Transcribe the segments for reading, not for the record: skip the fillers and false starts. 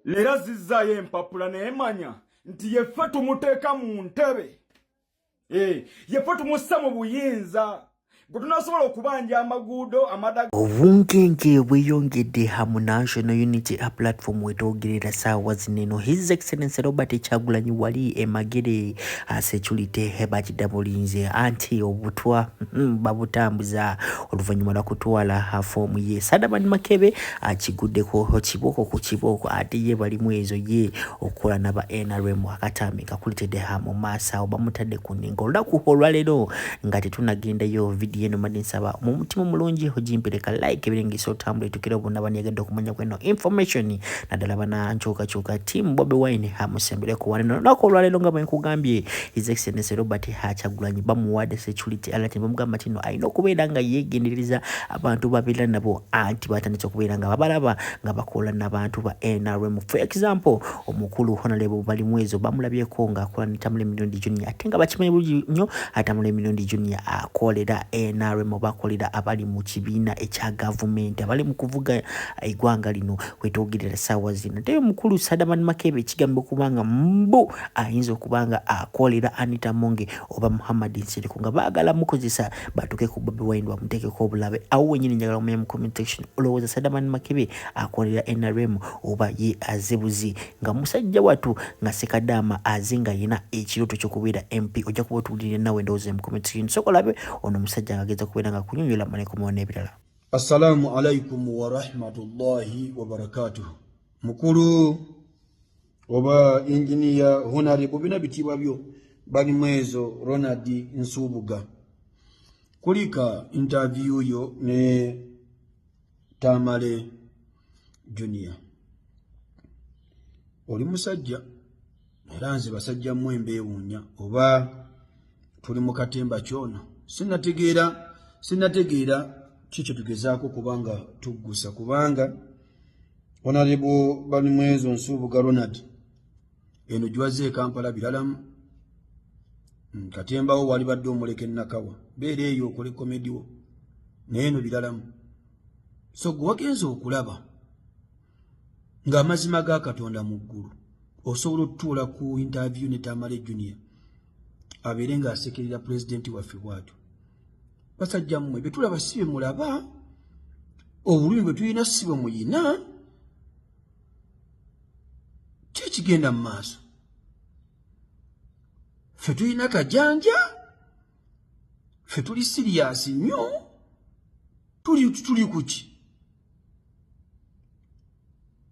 Lera zizzayo empapula neemanya nti yeffe tumuteeka mu ntebe. Yeffe tumussa mu buyinza. Gwe tunasobola okubanja amaguudo amadaga. Obunkenke bweyongedde mu National Unity Platform wetwogerera ssaawa zino. His Excellency Robert Kyagulanyi wali emagere security bakidabulinze anti obutwa babutambuza oluvannyuma lwa kutwala foomu ye. Sadaman Makebe akiguddeko kiboko ku kiboko ate ye balimu ezo ye okukola n'aba NRM akatambi kakulitedde mu maaso bamutadde ku nninga olunaku olwaleero nga tetunagendayo video eno madde nsaba mu mutima mulungi ogimpeleka like ebirengisa otambula etukira obuna banyagadde okumanya kweno information naddala bana nkyukakyuka team Bobi Wine hamusembere ku wane olunaku olwaleero nga bwe nkugambye His Excellency Robert Kyagulanyi bamuwadde security alert bamugamba kino alina okubeera nga yeegendereza abantu babeera nabo anti batandise okubeera nga babalaba nga bakola n'abantu ba NRM. For example omukulu Honorable Balimwezo bamulabyeko nga akola ne Tamale Mirundi Junior ate nga bakimanyi bulungi nnyo Tamale Mirundi Junior akolera NRM bakolera abali mu kibiina ekya government abali mu kuvuga eggwanga lino wetwogerera ssaawa zino. Ate omukulu Sadaman Makebe ekigambo kubanga mbu ayinza okubanga akolera Anita Monge oba Muhammad Nsiriku nga baagala mukozesa batuke ku Bobi Wine bamuteekeko obulabe awo wenyini njagala omanya mu comment section olowooza Sadaman Makebe akolera NRM oba ye azebuzi nga musajja watu nga Sekadama azinga yina ekirooto ky'okubeera MP ojja kuba otuwulire nawe ndowooza mu comment section sokolabe ono musajja ageza kubeera nga kunyonyola maneko muone ebirala. Assalamu alaikum wa rahmatullahi wa barakatuh. Mukulu oba engineer Honorable bina bitibwa byo Balimwezo Ronald Nsubuga kulika interview yo ne Tamale Junior. Oli musajja era nze basajja mmwe embeewuunya oba tuli mu katemba kyono sinategeera kikyo tugezaako kubanga tuggusa kubanga Honorable Balimwezo Nsubuga Ronald eno gwaze Kampala biralamu katembawo wali badde omuleke Nakawa beera eyo okole komedi wo neeno biralamu so gwe wagenza okulaba ng'amazima ga Katonda mu ggulu osobola okutuula ku interview ne Tamale Junior abeere ng'asekerera pulezidenti waffe bw'atyo. Basajja mmwe bye tulaba si bye mulaba obulumi bwe tulina si bwe muyina kigenda mu maaso ffe tulina kajanja ffe tuli siriyasi nnyo tuli kuki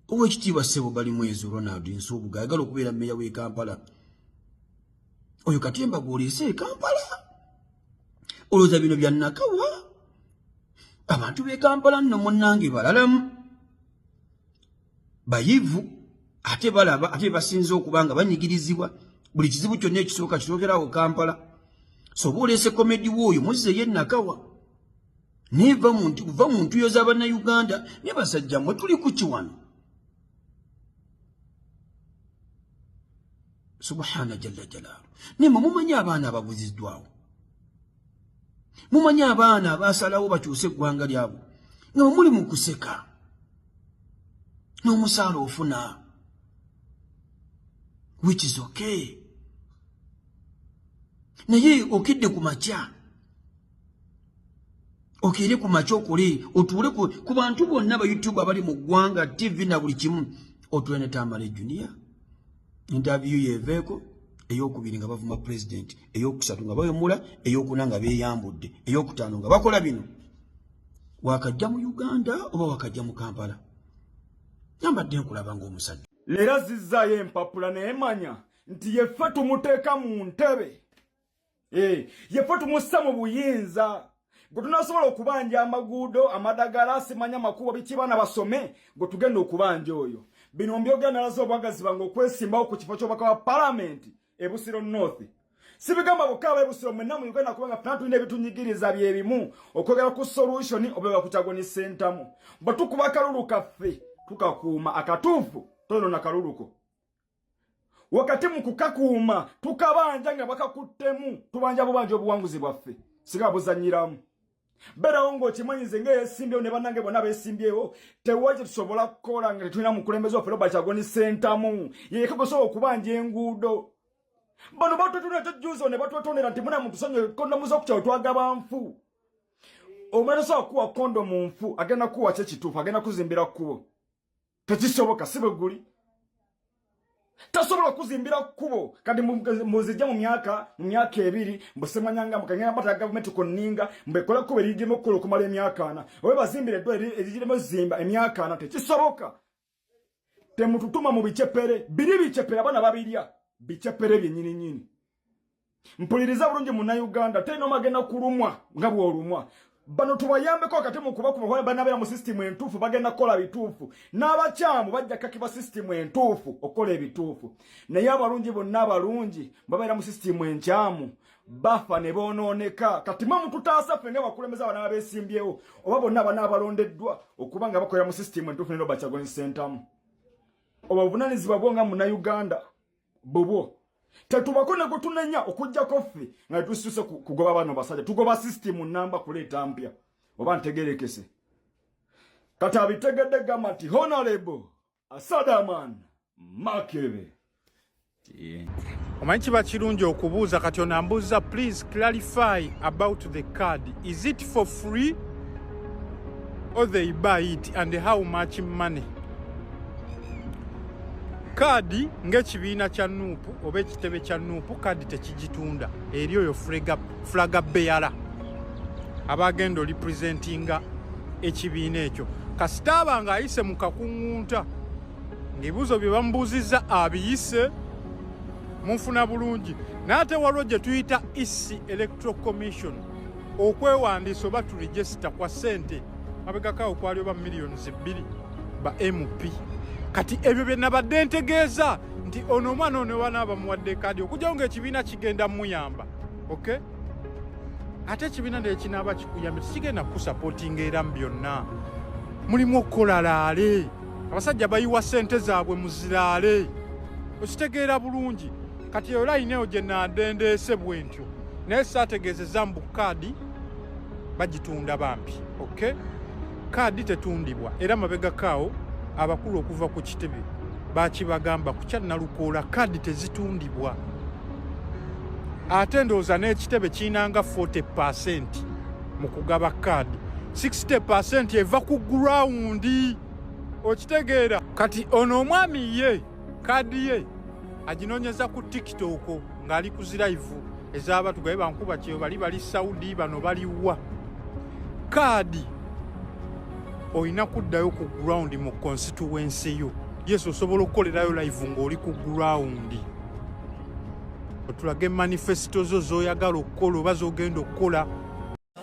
Oweekitiibwa Ssebo Balimwezo Ronald Nsubuga ayagala okubeera mmeeya w'e Kampala oyo katemba gw'oleese e Kampala olowooza bino bya Nakawa abantu b'e Kampala nno munnange balalamu bayivu ate balaba ate basinze okuba nga banyigirizibwa buli kizibu kyonna ekisooka kitookerawo Kampala so oba oleese komedi w'oyo muzzeeyo Nakawa neva mu ntuyo z'Abannayuganda ne basajja mmwe tuli ku kiwano. Subhana jalla jalaalu nemwe mumanyi abaana ababuziddwawo mumanyi abaana abasalawo bakyuse eggwanga lyabo nga muli mu kuseka n'omusaala ofuna which is okay naye okidde ku makya okere ku makya okole otuule ku bantu bonna ba YouTube abali mu ggwanga TV na buli kimu otuule ne Tamale Junior interview yeveeko ey'okubiri nga bavuma president ey'okusatu nga bayomula ey'okuna nga beeyambudde ey'okutaano nga bakola bino wakajja mu Uganda oba wakajja mu Kampala nambadde nkulaba ng'omusajja Lera zizzaayo empapula neemanya nti yeffe tumuteeka mu ntebe. Yeffe tumussa mu buyinza. Gwe tunasobola okubanja amaguudo amadagala simanya makubo biki baana basome gwe tugenda okubanja oyo. Bino mbyogera nalazo obwagazi bange okwesimbawo ku kifo ky'obubaka wa Parliament e Busiro North. Sibigamba bokaba e Busiro mwenna mu Uganda kubanga funa tulina ebitunyigiriza byebimu okwogera ku solution oba ku Kyagulanyi Ssentamu. Bwe tukuba akalulu kaffe tukakuuma akatuufu tono na kaluluko. Wakati mu kukakuuma tukabanja nga bakakuttemu tubanja bubanja obuwanguzi bwaffe. Siga buzanyiramu. berawo ng'okimanyize ng'eyeesimbyewo ne bannange bonna beesimbyewo tewaki tusobola kukola nga tetulina mukulembeze waffe Robert Kyagulanyi Ssentamu yeka gwesobola okubanja enguudo. Bano batwetonera ekyojuuzo ne batwetonera nti muna mutusonyiwe kondomu z'okukyawo twagaba nfu. Omwana tasobola kuwa kondomu nfu agenda kuwa ki ekituufu agenda kuzimbira kkubo. Tekisoboka si bwe guli. Tasobola kuzimbira kkubo kati muzijja mu myaka 2 mbusemanyanga mukanyanga bata government koninga mbekola kkubo erigimo okukola okumala emyaka 4 owe bazimbire eddwaliro erigirimo zimba emyaka 4 tekisoboka. Temututuma mu bicepere biri bicepere abana babirya bicepere byennyini. Mpuliriza bulungi Munnayuganda teno magenda kulumwa nga bw'olumwa. Bano tubayambeko kati mu kuba kuba banabeera mu system entuufu bagenda kola bituufu n'abakyamu bajja kakiba system entuufu okola ebituufu naye abalungi bonna abalungi babeera mu system enkyamu bafa ne bonooneka kati mwe mututaasa ffe ng'abakulembeze abana abeesimbyewo oba bonna abana abalondeddwa okuba nga bakolera mu system entuufu ne Robert Kyagulanyi Ssentamu. Oba buvunaanyizibwa bwo nga Munnayuganda bubwo tetubako ne gutunenya okujjako ffe nga tususe kugoba bano basajja tugoba system namba kuleeta mpya oba ntegerekese kati abitegedde gamba nti Honorable Asadaman Makebe. Omanyi kiba kirungi okubuuza kati onambuuza please clarify about the card. Is it for free or they buy it and how much money? Kadi ng'ekibiina kya Nuupu oba ekitebe kya Nuupu kadi tekigitunda eri oyo flaga bearer abagenda olipresentinga ekibiina ekyo kasitaaba ng'ayise mu kakungunta ng'ebibuuzo bye bamubuuzizza abiyise munfuna bulungi n'ate waliwo gye tuyita EC Electoral Commission okwewandiisa oba turegisita kwa ssente mabegakaawo kwali oba millions 2 ba MP. Kati ebyo bye nabadde ntegeeza nti ono omwana ono wanaaba muwadde kadi okujjawo ng'ekibiina kigenda muyamba. Okay? Ate ekibiina nde kinaaba kikuyambe tikigenda kusapootinga era mu byonna. Mulimu okukola laale. Abasajja bayiwa ssente zaabwe muziraale. Okitegeera bulungi. Kati eyo layineeyo gye nadendeese bwe ntyo. Naye saategeezezza mbu kadi bagitunda bampi. Okay? Kadi tetundibwa era mabegakaawo abakulu okuva ku kitebe bakibagamba ku Kyannalukoola kadi tezitundibwa. Ate ndowooza n'ekitebe kiinanga 40% mu kugaba kadi 60% eva ku gurawundi. Okitegeera kati ono omwami ye kadi ye aginoonyeza ku TikTok ng'ali ku ziraivu ez'abatu gabe bankuba kyeyo bali Saudi bano baliwa kadi oyina kuddayo ku ground mu constituency yo. Yesu osobola okukolerayo live ng'oli ku ground. Otulage manifesto zo z'oyagala okukola oba z'ogenda okukola.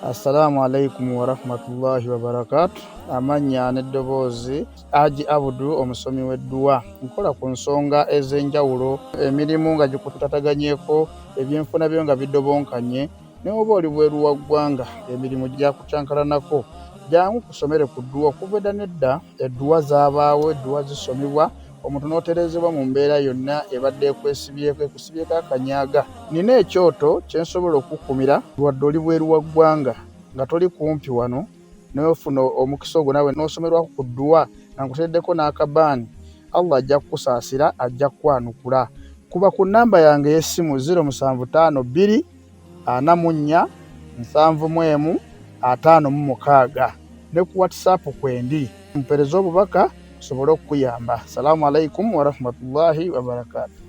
Assalamu alaikum wa rahmatullahi wa barakatuh. Amanya n'eddoboozi Haji Abudu omusomi w'edduwa. Nkola ku nsonga ez'enjawulo emirimu nga gikutataganyeko ebyenfuna byo nga bidobonkanye ne oba oli bweru wa ggwanga emirimu gyakucankalanako jangu kusomere ku dduwa okuva nedda edduwa zaabaawo edduwa zisomibwa omuntu n'oterezebwa mu mbeera yonna ebadde ekusibyeko akanyaaga. Nina ekyoto kye nsobola okukumira lwadde oli bweru wa ggwanga nga toli kumpi wano n'ofuna omukisa ogwo nawe n'osomerwako ku dduwa nga nkuteddeko n'akabaani. Allah ajja kukusaasira ajja kukwanukula. Kuba ku nnamba yange y'essimu 0752 44 71 56 ne ku WhatsApp kwendi mpereza obubaka sobole okuyamba. Assalamu alaikum wa rahmatullahi wa barakatuh.